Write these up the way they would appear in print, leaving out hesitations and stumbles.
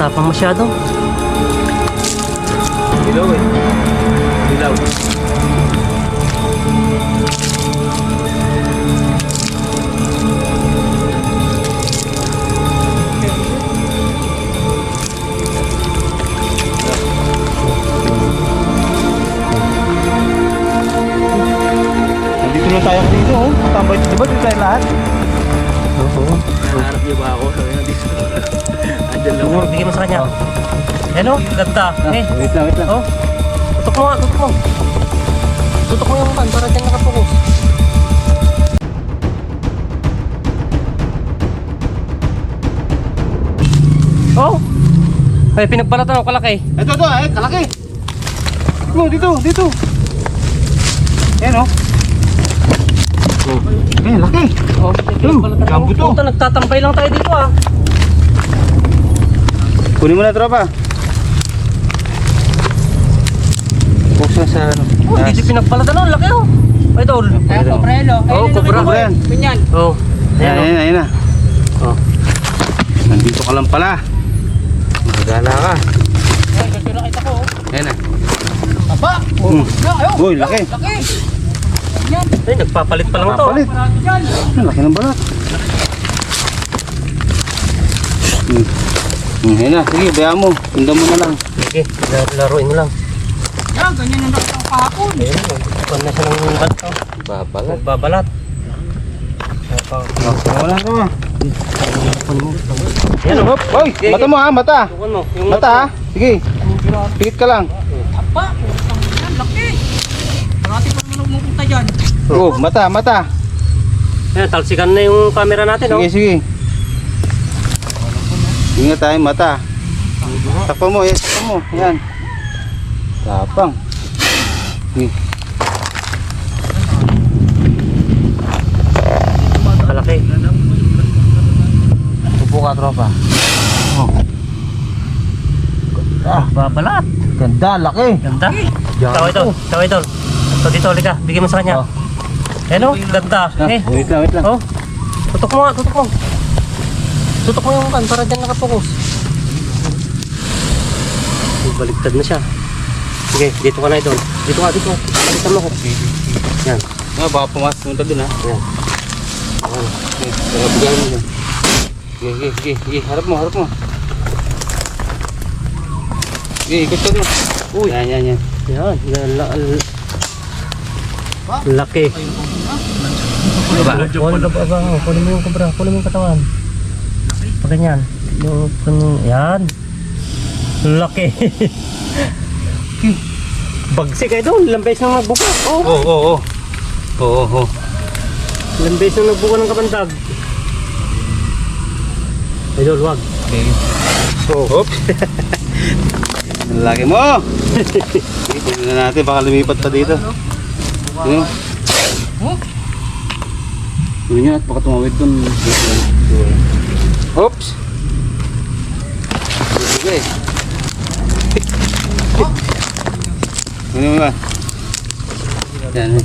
Tapang masyado. Dilaw eh. Dilaw. Nandito lang tayo dito, oh. Tambay, di ba dito tayo lahat? Oo. Naharap niyo ba ako? Sabi nga dito. Andyan lang. Siguro, bigyan mo sa kanya. Yan o, ganda. Eh, Wait lang. oh. Tutok mo nga, tutok mo. Tutok mo yung pan para dyan nakapokus. Oh! Ay, pinagbalatan ako kalaki. Ito, kalaki. Dito. Ayan, oh. Ayan, laki. Oh, pinagbalatan ako. gambo to. Puta, nagtatambay lang tayo dito ah. Kunin mo na, tropa. Buksan sa ano. Oh, hindi pinagbalatan oh, laki oh. Ay, tol. Cobrelo. Oh, cobra. Yan. Pinyan. Oh. Ayan na. Oh. Nandito ka lang pala. Magana ka. Ay, kasi nakita ko oh. Ayan na. Apa? Uy, laki. Ay, nagpapalit pa lang to. Papalit. Laki ng balat. Ayan na, sige, bayaan mo. Tundan mo na lang. Sige, laruin mo lang. Yan, ganyan ang nakita ko kahapon. Ayun, nagpapan na siya ng balat oh. Babalat. Nagbabalat. Wala ka ma. Yan oh. Hoy, mata mo ha, mata. Tukan mo. Yung Mata ha. Sige. Pikit ka lang. Apa, putang yan, laki. Parati pa naman umupunta dyan. Oh, mata. Ayan, talsikan na yung camera natin oh. Sige. Ingat tayo, mata. Takpan mo, Yan. Tapang. Sige. Kalaki. Upo ka, tropa. Oh. Babalat. Ganda, laki. Ganda. Tawa ito. Ito dito, halika. Bigyan mo sa kanya. Ayan oh, ganda. Eh. Wait lang. Oh. Tutok mo nga, tutok mo. Tutok mo yung pan para dyan nakapokus. Baliktad na siya. Sige, dito ka na ito. Dito ka. Baliktad mo ko. Yan. Baka pumunta dun ha. Yan. Bigyan mo dyan. Sige. Harap mo. Sige, ikot ka mo. Uy. Yan. Yan. Laki. Kunin mo yung kubra. Kunin mo yung katawan. Pag ganyan. Yan. Laki. Bagsik kayo doon. Ilang beses nang nagbuka. Oh. Oo. Ilang beses nang nagbuka ng kabandag. Idol, wag. Okay. Oops. Ang laki mo. Tingnan na natin, baka lumipat pa dito. Ano? Uy niya, at baka tumawid dun. Oops. Sige. Ano mo ba? Yan.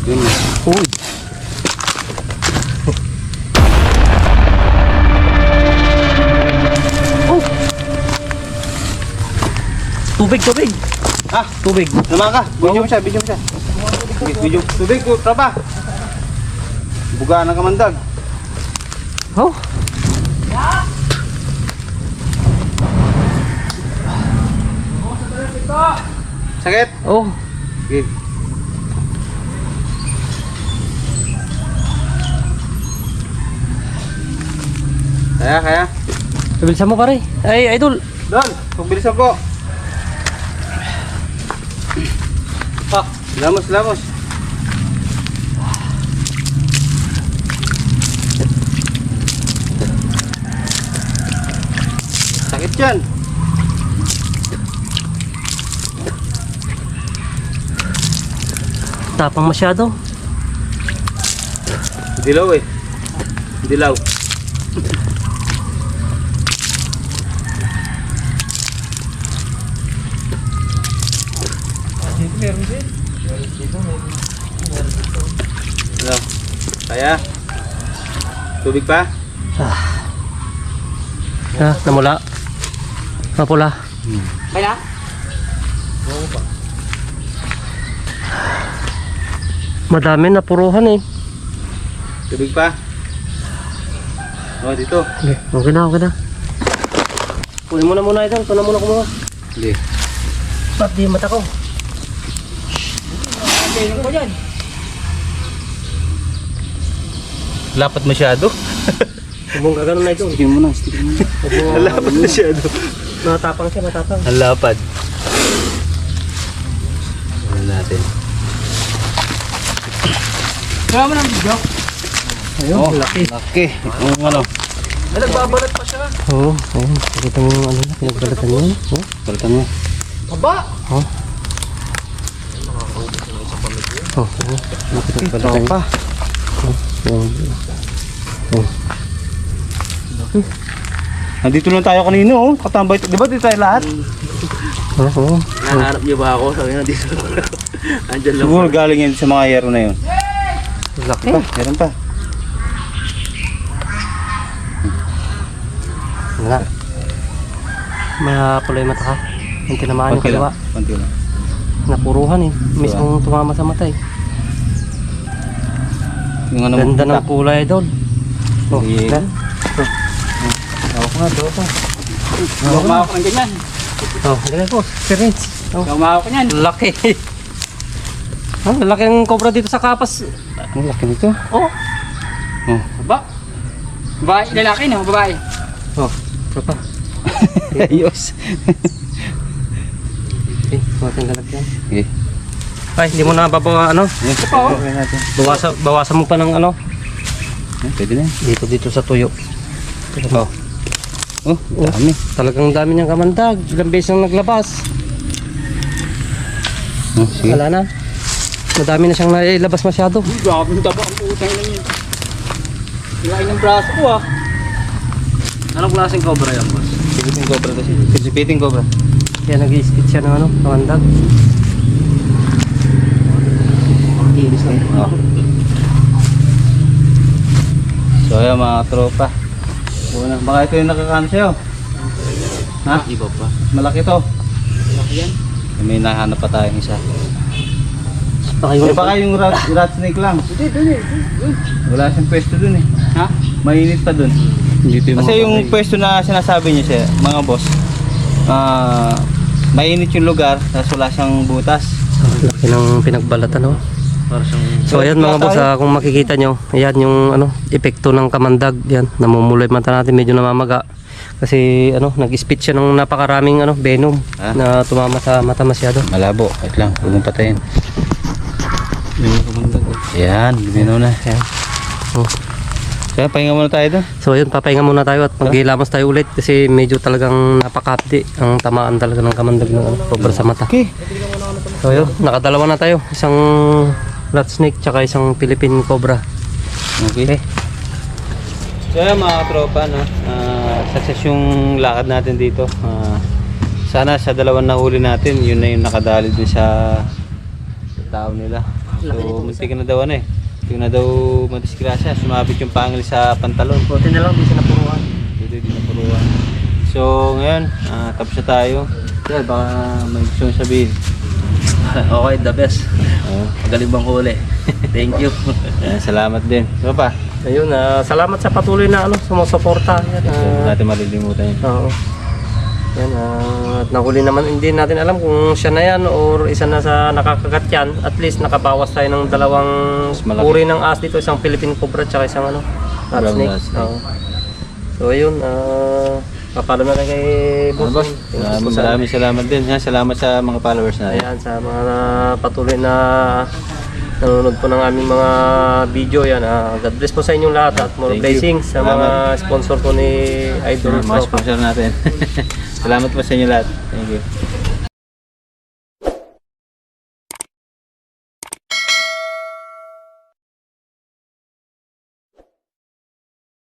Uy. Oh. Tubig. Tubig. Naman ka. Video mo siya. Video. Tubig, tropa. Bugaan ng kamandag. Oh. Sakit? Oh. Sige. Kaya. Bilisan mo pare. Ay, idol. Doon, pagbilisan po. Lamos. Sakit yan. Tapang masyado. Dilaw eh. Dilaw. Ano? Kaya? Tubig pa? Namula. Mapula. Kaya? Madami na puruhan eh. Tubig pa. Oh, dito. Okay na, okay na. Kunin mo na muna ito. Ito na muna kumuha. Hindi. Ba't di mata ko? Tingnan ko dyan. Lapat masyado. Huwag mong gaganon na ito. Stigin mo na, stigin mo na. Lapat masyado. Matapang siya, matapang. Ang lapad. Ano natin? Kaya mo ng video. Ayun, Oh, laki. Laki. Yung ano. Ay, nagbabalat pa siya. Oo, ayun. Pakita mo yung ano na, pinagbalatan yun. Oh, Balatan mo. Aba! oh. Oh, oh. Balatan pa. Yung, Nandito lang tayo kanino, oh. Katambay. Di ba dito tayo lahat? oh, oh. Nahanap niyo ba ako? Sabi nga dito. Andyan lang. Siguro galing yan sa mga yero na yun. Laki. Pa, meron pa. Wala. Mapula yung mata ka. Yung tinamaan yung Konti kaliwa. lang. Konti lang. Napuruhan eh. Mismong tumama sa mata eh. Yung ano Ganda ng tak- kulay doon. Oh, Sige. yan. Hawak ko nga, doon pa. Huwag mahawak ng ganyan. Oh, ganyan po. Experience. Oh, Huwag mahawak ka niyan. laki. Ah, laki ang cobra dito sa kapas. Ang laki nito. Oh. Oh. Aba! Babae, lalaki no? Babae. Oh, ito pa. Ayos. Okay, konting lalagyan. Okay. Ay, hindi mo na babawa ano? Ito pa, oh. natin. Bawasan mo pa ng ano? Pwede na yan. Dito sa tuyo. Oh. Oh, dami. Talagang dami niyang kamandag. Ilang beses nang naglabas. Oh, sige. Wala na. Madami na siyang nailabas masyado. Uy, grabe yung taba ang putang na yun. Hilain ng braso ko ah. Anong klaseng cobra yan, boss? Sipiting cobra kasi. Sipiting cobra. Kaya nag-i-spit siya ng ano, kamandag. Ilis lang. Oh. So ayan mga tropa. Una, baka ito yung nakakano sa'yo. Ha? Iba pa. Malaki to. Laki yan. May nahanap pa tayong isa. Baka Eh baka yung rat snake lang. Wala siyang pwesto dun eh. Ha? Mainit pa dun. Dito Kasi yung pwesto na sinasabi niya siya, mga boss, mainit yung lugar, tapos wala siyang butas. laki ng pinagbalatan, no? para siyang... So ayan mga boss, kung makikita nyo, ayan yung ano, epekto ng kamandag. Yan, namumuloy mata natin, medyo namamaga. Kasi ano, nag-spit siya ng napakaraming ano, venom na tumama sa mata masyado. Malabo, wait lang, huwag mong patayin. Ayan, ginaw na. Ayan. Oh. Kaya pahinga muna tayo doon. So ayun, papahinga muna tayo at maghilamos tayo ulit kasi medyo talagang napakapdi ang tamaan talaga ng kamandag ng ano, cobra sa mata. Okay. So ayun, nakadalawa na tayo. Isang rat snake tsaka isang Philippine cobra. Okay. So ayan mga tropa, no? Success yung lakad natin dito. Sana sa dalawang nahuli natin, yun na yung nakadali din sa tao nila. So muntik na daw ano eh. Yung na daw madisgrasya, sumabit yung pangil sa pantalon. Buti na lang, di siya napuruan. Hindi din napuruan. So ngayon, tapos na tayo. Yan, baka may gusto mong sabihin. Okay, the best. Oo. Magaling bang huli. Thank you. Salamat din. So pa, Ayun, salamat sa patuloy na ano, sumusuporta. Yan, hindi natin malilimutan yun. oo. Yan, at nahuli naman, hindi natin alam kung siya na yan or isa na sa nakakagat yan. At least nakabawas tayo ng dalawang malaki. uri ng aas dito, isang Philippine cobra at isang ano, rat Brown snake. rat snake. Oo. So ayun, papalo na kay boss. Boss, maraming salamat din. Ha? Salamat sa mga followers natin. Ayan, sa mga patuloy na nanonood po ng aming mga video yan. God bless po sa inyong lahat at more Thank you. blessings sa mga sponsor po ni Idol Mga Tropa. sponsor natin. Salamat po sa inyo lahat. Thank you.